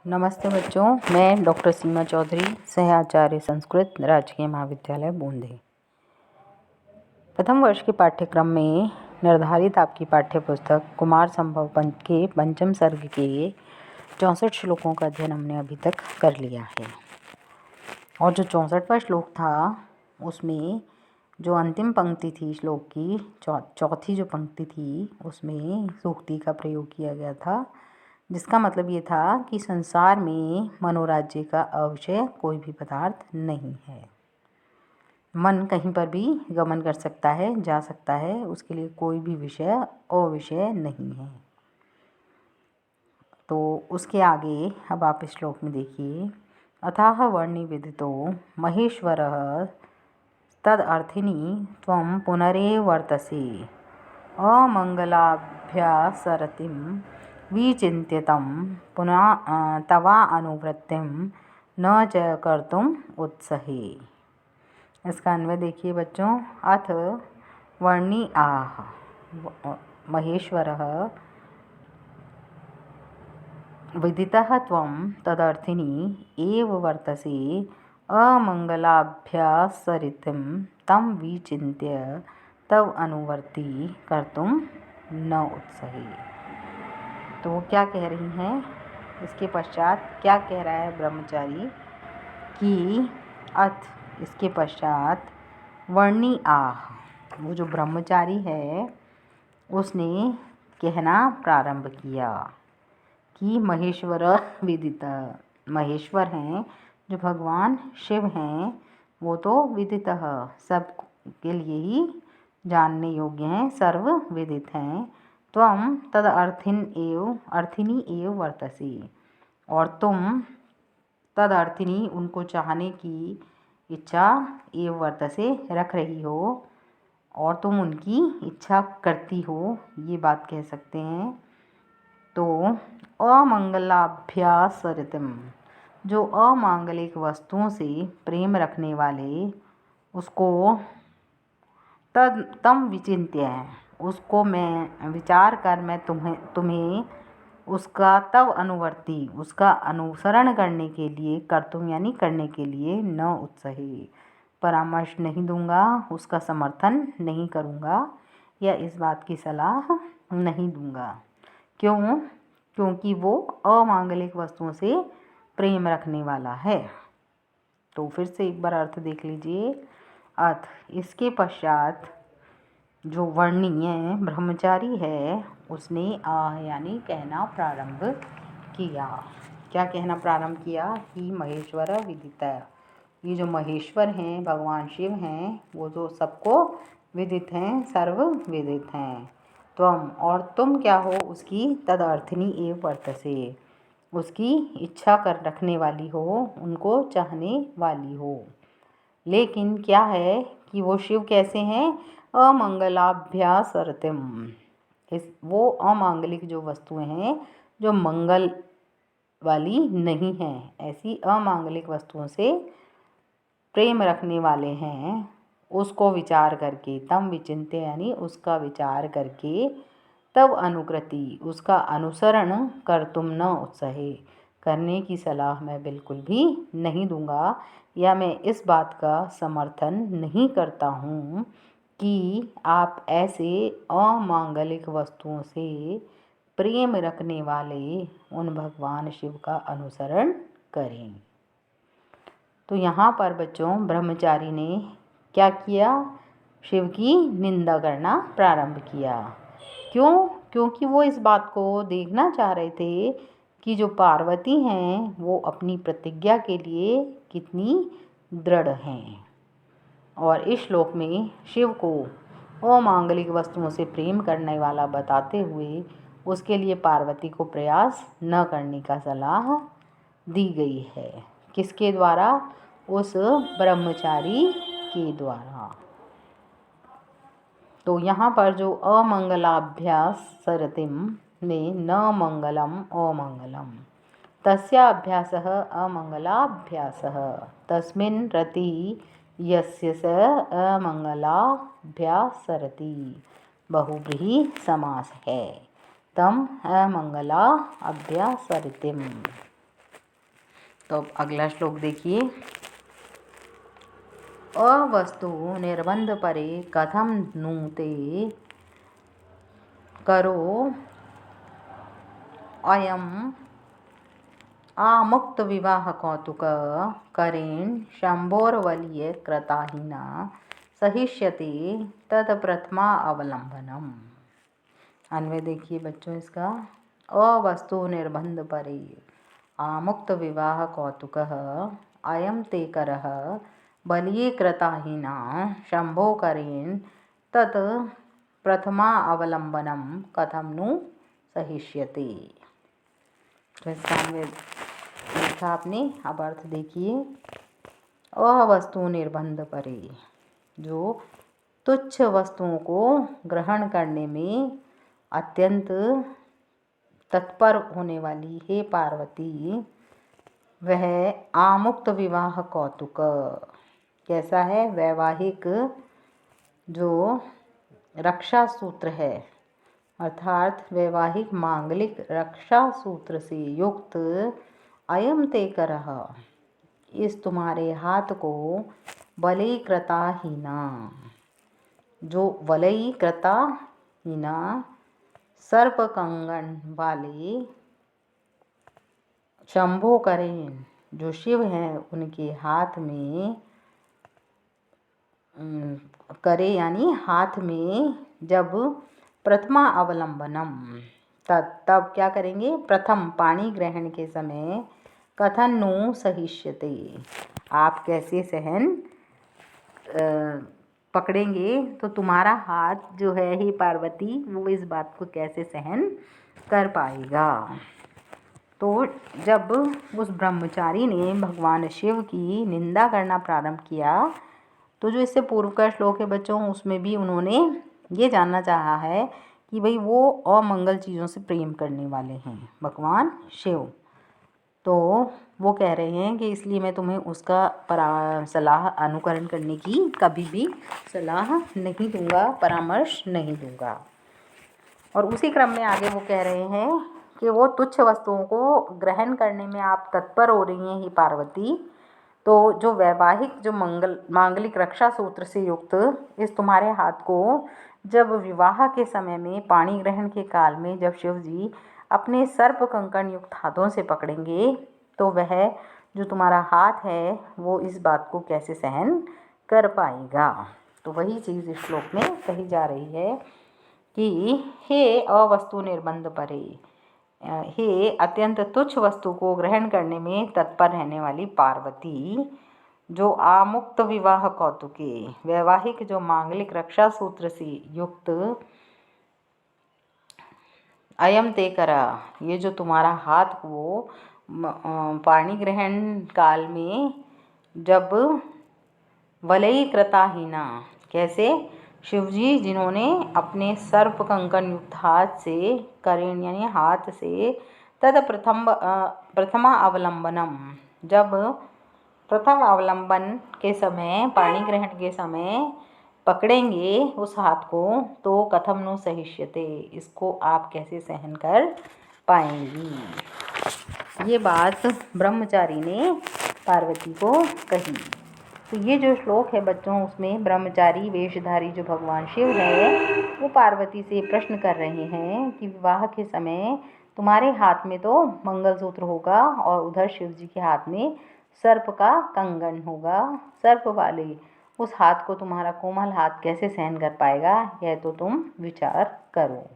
नमस्ते बच्चों, मैं डॉक्टर सीमा चौधरी, सह आचार्य संस्कृत, राजकीय महाविद्यालय बूंदी। प्रथम वर्ष के पाठ्यक्रम में निर्धारित आपकी पाठ्य पुस्तक कुमार संभव पंत के पंचम सर्ग के 64 श्लोकों का अध्ययन हमने अभी तक कर लिया है। और जो 64वां श्लोक था उसमें जो अंतिम पंक्ति थी श्लोक की, चौथी जो पंक्ति थी, उसमें सूक्ति का प्रयोग किया गया था, जिसका मतलब ये था कि संसार में मनोराज्य का अविषय कोई भी पदार्थ नहीं है। मन कहीं पर भी गमन कर सकता है, जा सकता है, उसके लिए कोई भी विषय अविषय नहीं है। तो उसके आगे अब आप इस श्लोक में देखिए, अथाह वर्णिविदितो महेश्वरः तदर्थिनि त्वं पुनरेवर्तसे अमंगलाभ्यासरतिं विचिन्त्यतं पुनः तवा अनुवृत्तिं न च कर्तुम उत्सहे। इसका अन्वय देखिए बच्चों, अथ वर्णि आह महेश्वरः विदितः त्वं तदर्थिनि एव वर्तसे अमंगलाभ्यासरितिं तं विचिन्त्य तव अनुवर्ति कर्तुम न उत्सहे। तो वो क्या कह रही हैं, इसके पश्चात क्या कह रहा है ब्रह्मचारी कि अथ, इसके पश्चात वर्णि आह, वो जो ब्रह्मचारी है उसने कहना प्रारंभ किया कि महेश्वर विदित, महेश्वर हैं जो भगवान शिव हैं, वो तो विदितः सब के लिए ही जानने योग्य हैं, सर्व विदित हैं। त्वं तद अर्थिनी एव वर्तसे, और तुम तद अर्थिनी, उनको चाहने की इच्छा, एव वर्तसे, रख रही हो, और तुम उनकी इच्छा करती हो, ये बात कह सकते हैं। तो अमंगलाभ्यासरितिम, जो अमांगलिक वस्तुओं से प्रेम रखने वाले, उसको तम विचिन्त्य है, उसको मैं विचार कर मैं तुम्हें उसका तव अनुवर्ती, उसका अनुसरण करने के लिए, कर्तुम यानी करने के लिए, न उत्साही, परामर्श नहीं दूंगा, उसका समर्थन नहीं करूंगा, या इस बात की सलाह नहीं दूंगा। क्यों? क्योंकि वो अमांगलिक वस्तुओं से प्रेम रखने वाला है। तो फिर से एक बार अर्थ देख लीजिए, अथ, इसके पश्चात जो वर्णीय ब्रह्मचारी है उसने आह यानी कहना प्रारंभ किया। क्या कहना प्रारंभ किया कि महेश्वर विदित, ये जो महेश्वर हैं भगवान शिव हैं, वो जो सबको विदित हैं, सर्व विदित हैं। त्वम, और तुम क्या हो, उसकी तदर्थिनी एव वर्तसे, उसकी इच्छा कर रखने वाली हो, उनको चाहने वाली हो। लेकिन क्या है कि वो शिव कैसे हैं, अमंगलाभ्यासरतिम, वो अमांगलिक जो वस्तुएं हैं जो मंगल वाली नहीं हैं, ऐसी अमांगलिक वस्तुओं से प्रेम रखने वाले हैं, उसको विचार करके, तम विचिन्त्य यानी उसका विचार करके, तब अनुकृति, उसका अनुसरण, कर तुम न उत्साहे, करने की सलाह मैं बिल्कुल भी नहीं दूंगा, या मैं इस बात का समर्थन नहीं करता हूँ कि आप ऐसे अमांगलिक वस्तुओं से प्रेम रखने वाले उन भगवान शिव का अनुसरण करें। तो यहाँ पर बच्चों ब्रह्मचारी ने क्या किया, शिव की निंदा करना प्रारंभ किया। क्यों? क्योंकि वो इस बात को देखना चाह रहे थे कि जो पार्वती हैं वो अपनी प्रतिज्ञा के लिए कितनी दृढ़ हैं। और इस श्लोक में शिव को अमांगलिक वस्तुओं से प्रेम करने वाला बताते हुए उसके लिए पार्वती को प्रयास न करने का सलाह दी गई है। किसके द्वारा? उस ब्रह्मचारी के द्वारा। तो यहाँ पर जो अमंगलाभ्यास सरतिम में न मंगलम अमंगलम, तस्याभ्यासः अमंगलाभ्यासः, तस्मिन् रति यस्य स अमंगलाभ्यासरति, बहुव्रीहि समास है, तम अमंगला अभ्यासरतिम। तो अब अगला श्लोक देखिए। अवस्तु निर्बंध परे कथम नु ते करो अयम आमुक्त विवाह कौतुक करेण शंभोर्वलीय कृताहिना सहिष्यते तद प्रथमा अवलंबनम। अन्वय देखिए बच्चों इसका। अवस्तु निर्बंध परे आमुक्त विवाह कौतुक अयम ते करः बलिये कृताहिना शंभो करेण तत् प्रथमा अवलंबनम कथम नु सहिष्यते। तो इसका लिखा आपने, अब अर्थ देखिए। अवस्तु निर्बंध परे, जो तुच्छ वस्तुओं को ग्रहण करने में अत्यंत तत्पर होने वाली हे पार्वती, वह आमुक्त विवाह कौतुक कैसा है? वैवाहिक जो रक्षा सूत्र है, अर्थात वैवाहिक मांगलिक रक्षा सूत्र से युक्त अयम ते करः, इस तुम्हारे हाथ को वलयी कृता हीना, जो वलयी कृता हीना सर्प कंगन वाले शंभो करें, जो शिव हैं उनके हाथ में करे, यानी हाथ में जब प्रथमा अवलंबनम, तब क्या करेंगे? प्रथम पानी ग्रहण के समय कथन नु सहिष्यते, आप कैसे सहन पकड़ेंगे, तो तुम्हारा हाथ जो है हे पार्वती, वो इस बात को कैसे सहन कर पाएगा। तो जब उस ब्रह्मचारी ने भगवान शिव की निंदा करना प्रारंभ किया, तो जो इससे पूर्व का श्लोक है बच्चों, उसमें भी उन्होंने ये जानना चाहा है कि भाई वो अमंगल चीज़ों से प्रेम करने वाले हैं भगवान शिव। तो वो कह रहे हैं कि इसलिए मैं तुम्हें उसका सलाह अनुकरण करने की कभी भी सलाह नहीं दूंगा, परामर्श नहीं दूंगा। और उसी क्रम में आगे वो कह रहे हैं कि वो तुच्छ वस्तुओं को ग्रहण करने में आप तत्पर हो रही हैं ही पार्वती, तो जो वैवाहिक जो मांगलिक रक्षा सूत्र से युक्त इस तुम्हारे हाथ को जब विवाह के समय में पाणी ग्रहण के काल में जब शिव जी अपने सर्प कंकण युक्त हाथों से पकड़ेंगे, तो वह जो तुम्हारा हाथ है वो इस बात को कैसे सहन कर पाएगा। तो वही चीज़ इस श्लोक में कही जा रही है कि हे अवस्तु निर्बंध परे, हे अत्यंत तुच्छ वस्तु को ग्रहण करने में तत्पर रहने वाली पार्वती, जो आमुक्त विवाह कौतुके, वैवाहिक जो मांगलिक रक्षा सूत्र से युक्त अयम ते करा, ये जो तुम्हारा हाथ को पाणी ग्रहण काल में जब वलयी कृताहीना, कैसे? शिवजी जिन्होंने अपने सर्प कंकण युक्त हाथ से करेण यानी हाथ से तद प्रथमा अवलंबनम, जब प्रथम अवलंबन के समय पाणी ग्रहण के समय पकड़ेंगे उस हाथ को, तो कथम नु सहिष्यते, इसको आप कैसे सहन कर पाएंगी। ये बात ब्रह्मचारी ने पार्वती को कही। तो ये जो श्लोक है बच्चों, उसमें ब्रह्मचारी वेशधारी जो भगवान शिव है वो पार्वती से प्रश्न कर रहे हैं कि विवाह के समय तुम्हारे हाथ में तो मंगलसूत्र होगा और उधर शिव जी के हाथ में सर्प का कंगन होगा, सर्प वाले उस हाथ को तुम्हारा कोमल हाथ कैसे सहन कर पाएगा, यह तो तुम विचार करो।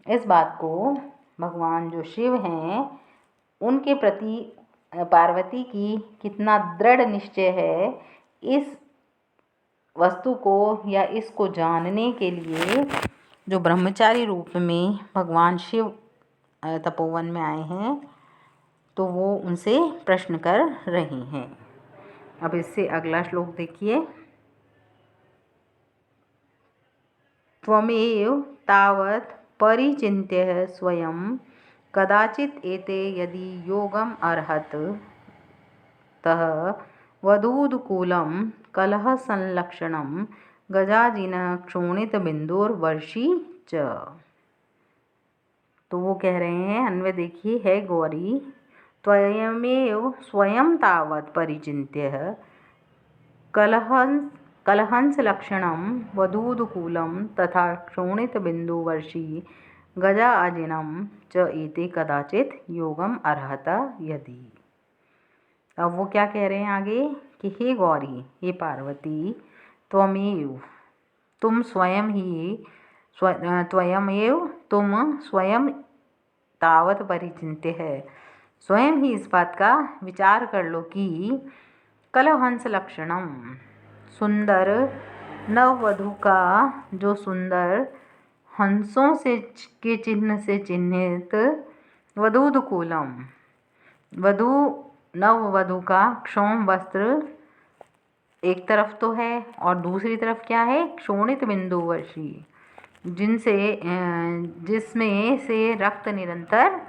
इस बात को भगवान जो शिव हैं उनके प्रति पार्वती की कितना दृढ़ निश्चय है, इस वस्तु को या इसको जानने के लिए जो ब्रह्मचारी रूप में भगवान शिव तपोवन में आए हैं, तो वो उनसे प्रश्न कर रही हैं। अब इससे अगला श्लोक देखिए। त्वमेव तावत् परिचिन्त्य स्वयं कदाचित् एते यदि योगम अर्हत तः वधूदुकूलं कलह संलक्षणं गजाजिनः क्षोणितबिन्दुर्वर्षी च। तो वो कह रहे हैं, अन्वय देखिए, है गौरी, त्वमेव स्वयं तावत् परिचिन्त्य कलहंसलक्षणं वधूदुकूलं तथा क्षोणितबिन्दुवर्षी गजाजिनं च एते कदाचित् योगम अर्हत यदि। अब वो क्या कह रहे हैं आगे कि हे गौरी, हे पार्वती, त्वमेव, तुम स्वयं ही, त्वयमेव, तुम स्वयं तावत परिचिन्त्य है, स्वयं ही इस बात का विचार कर लो कि कलहंस लक्षणम, सुंदर नववधू का जो सुंदर हंसों से के चिन्ह से चिन्हित वधूदुकूलम, नववधू का क्षौम वस्त्र एक तरफ तो है और दूसरी तरफ क्या है, क्षोणित बिंदुवर्षी, जिसमें से रक्त निरंतर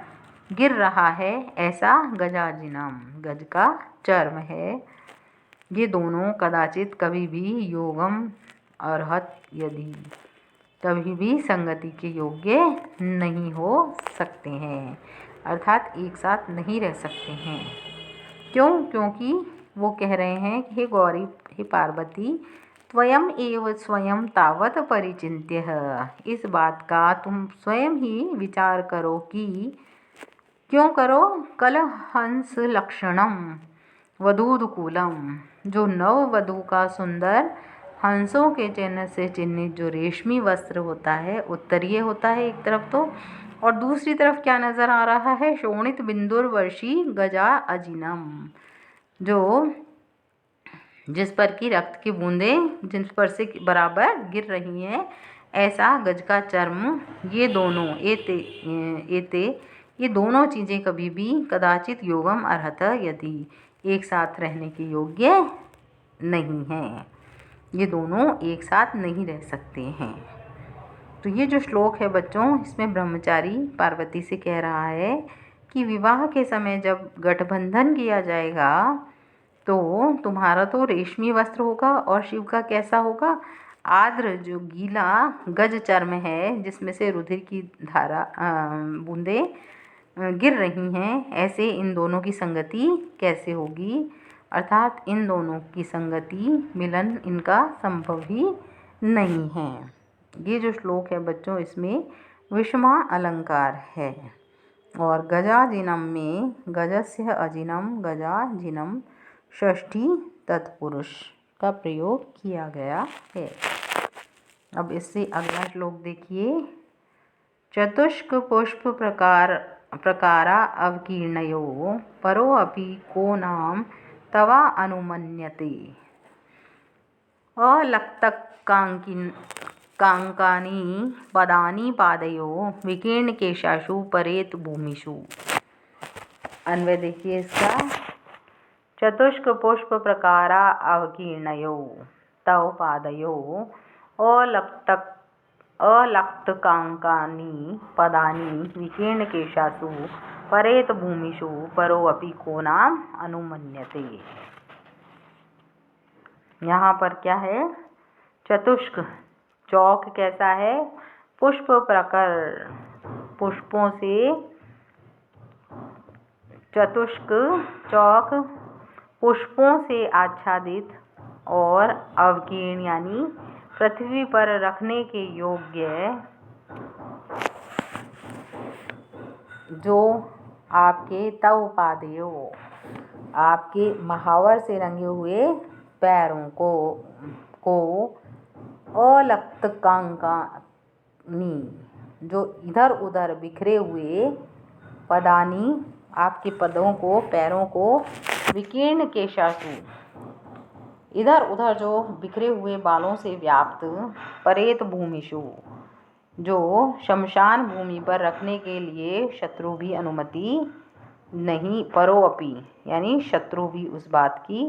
गिर रहा है, ऐसा गजाजिनम, गज का चर्म है। ये दोनों कदाचित कभी भी योगम अर्हत यदि, कभी भी संगति के योग्य नहीं हो सकते हैं, अर्थात एक साथ नहीं रह सकते हैं। क्यों? क्योंकि वो कह रहे हैं कि हे गौरी, हे पार्वती, त्वयं एव स्वयं तावत परिचिन्त्य, इस बात का तुम स्वयं ही विचार करो कि क्यों करो, कलहंस लक्षणम वधूदुकूलम, जो नववधू का सुंदर हंसों के चिन्ह से चिन्हित जो रेशमी वस्त्र होता है, उत्तरीय होता है एक तरफ तो, और दूसरी तरफ क्या नजर आ रहा है, शोणित बिंदुवर्षी गजा अजिनम, जो जिस पर की रक्त की बूंदें जिस पर से बराबर गिर रही हैं, ऐसा गज का चर्म। ये दोनों ये दोनों चीज़ें कभी भी कदाचित योगम अर्हत यदि, एक साथ रहने के योग्य नहीं हैं, ये दोनों एक साथ नहीं रह सकते हैं। तो ये जो श्लोक है बच्चों, इसमें ब्रह्मचारी पार्वती से कह रहा है कि विवाह के समय जब गठबंधन किया जाएगा तो तुम्हारा तो रेशमी वस्त्र होगा और शिव का कैसा होगा, आर्द्र जो गीला गज चर्म है, जिसमें से रुधिर की धारा बूंदें गिर रही हैं, ऐसे इन दोनों की संगति कैसे होगी, अर्थात इन दोनों की संगति, मिलन इनका संभव ही नहीं है। ये जो श्लोक है बच्चों, इसमें विषमा अलंकार है और गजाजिनम में गजस्य अजिनम गजाजिनम षष्ठी तत्पुरुष का प्रयोग किया गया है। अब इससे अगला श्लोक देखिए, चतुष्क पुष्प प्रकारा अवकीर्णयो परो अपि को नाम तवा अनुमन्यते, कांकानी पदानी पादयो विकीर्ण केशाशु परेत भूमिषु। अन्वय देखिए इसका, चतुष्क पुष्प प्रकारा अवकीर्णयो तव पादयो अलक्तकांकानि पदानि विकीर्ण केशासु परेत भूमिषु परो अपि को नाम अनुमन्यते। यहाँ पर क्या है, चतुष्क चौक कैसा है, पुष्प प्रकर, पुष्पों से, चतुष्क चौक पुष्पों से आच्छादित और अवकीर्ण यानी पृथ्वी पर रखने के योग्य, जो आपके तव पादयो, आपके महावर से रंगे हुए पैरों को अलक्तकांकानी, जो इधर उधर बिखरे हुए, पदानी आपके पदों को, पैरों को, विकीर्ण केशासु इधर उधर जो बिखरे हुए बालों से व्याप्त, परेत भूमिषु जो शमशान भूमि पर रखने के लिए शत्रु भी अनुमति नहीं, परो अपि यानी शत्रु भी उस बात की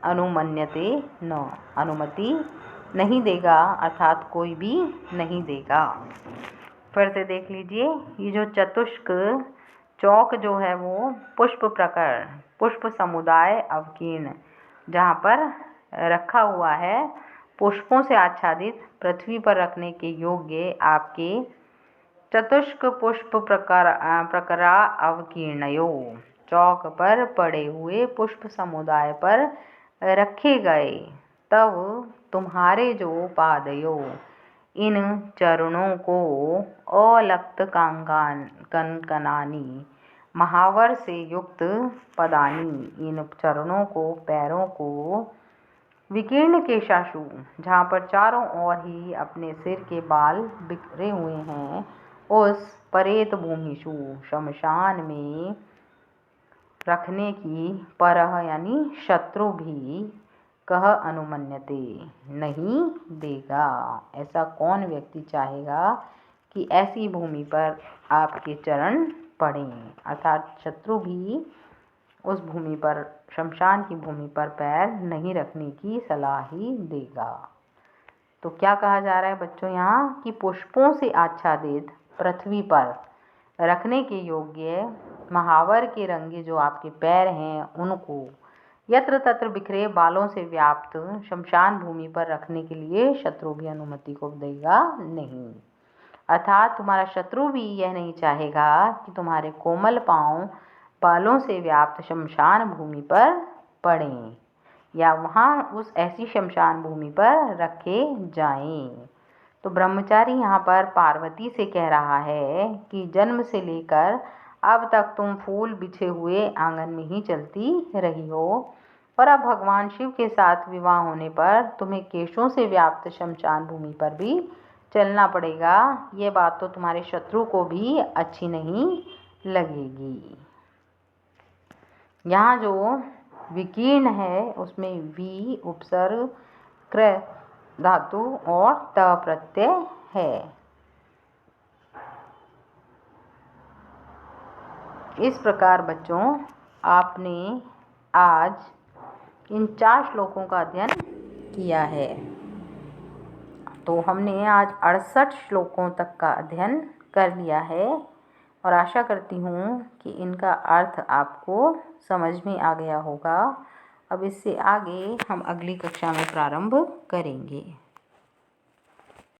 अनुमन्यते न, अनुमति नहीं देगा, अर्थात कोई भी नहीं देगा। फिर से देख लीजिए, ये जो चतुष्क चौक जो है वो पुष्प प्रकर, पुष्प समुदाय अवकीर्ण, जहाँ पर रखा हुआ है, पुष्पों से आच्छादित, पृथ्वी पर रखने के योग्य आपके चतुष्क पुष्प प्रकरा अवकीर्णयो, चौक पर पड़े हुए पुष्प समुदाय पर रखे गए। तब तुम्हारे जो पादयो, इन चरणों को अलक्त कंकनानी, महावर से युक्त पदानी, इन चरणों को पैरों को विकीर्ण केशाशु, जहाँ पर चारों ओर ही अपने सिर के बाल बिखरे हुए हैं, उस परेत भूमिषु, शमशान में रखने की परह यानी शत्रु भी कह अनुमन्यते, नहीं देगा। ऐसा कौन व्यक्ति चाहेगा कि ऐसी भूमि पर आपके चरण पड़ें, अर्थात शत्रु भी उस भूमि पर, शमशान की भूमि पर पैर नहीं रखने की सलाह ही देगा। तो क्या कहा जा रहा है बच्चों यहाँ कि पुष्पों से आच्छादित पृथ्वी पर रखने के योग्य महावर के रंगे जो आपके पैर हैं, उनको यत्र तत्र बिखरे बालों से व्याप्त शमशान भूमि पर रखने के लिए शत्रु भी अनुमति को देगा नहीं। अर्थात तुम्हारा शत्रु भी यह नहीं चाहेगा कि तुम्हारे कोमल पांव बालों से व्याप्त शमशान भूमि पर पड़ें या वहाँ उस ऐसी शमशान भूमि पर रखे जाएं। तो ब्रह्मचारी यहाँ पर पार्वती से कह रहा है कि जन्म से लेकर अब तक तुम फूल बिछे हुए आंगन में ही चलती रही हो, और अब भगवान शिव के साथ विवाह होने पर तुम्हें केशों से व्याप्त शमशान भूमि पर भी चलना पड़ेगा। ये बात तो तुम्हारे शत्रु को भी अच्छी नहीं लगेगी। यहाँ जो विकीर्ण है उसमें वी उपसर्ग, क्र धातु और त प्रत्यय है। इस प्रकार बच्चों आपने आज इन 4 श्लोकों का अध्ययन किया है। तो हमने आज 68 श्लोकों तक का अध्ययन कर लिया है और आशा करती हूँ कि इनका अर्थ आपको समझ में आ गया होगा। अब इससे आगे हम अगली कक्षा में प्रारंभ करेंगे।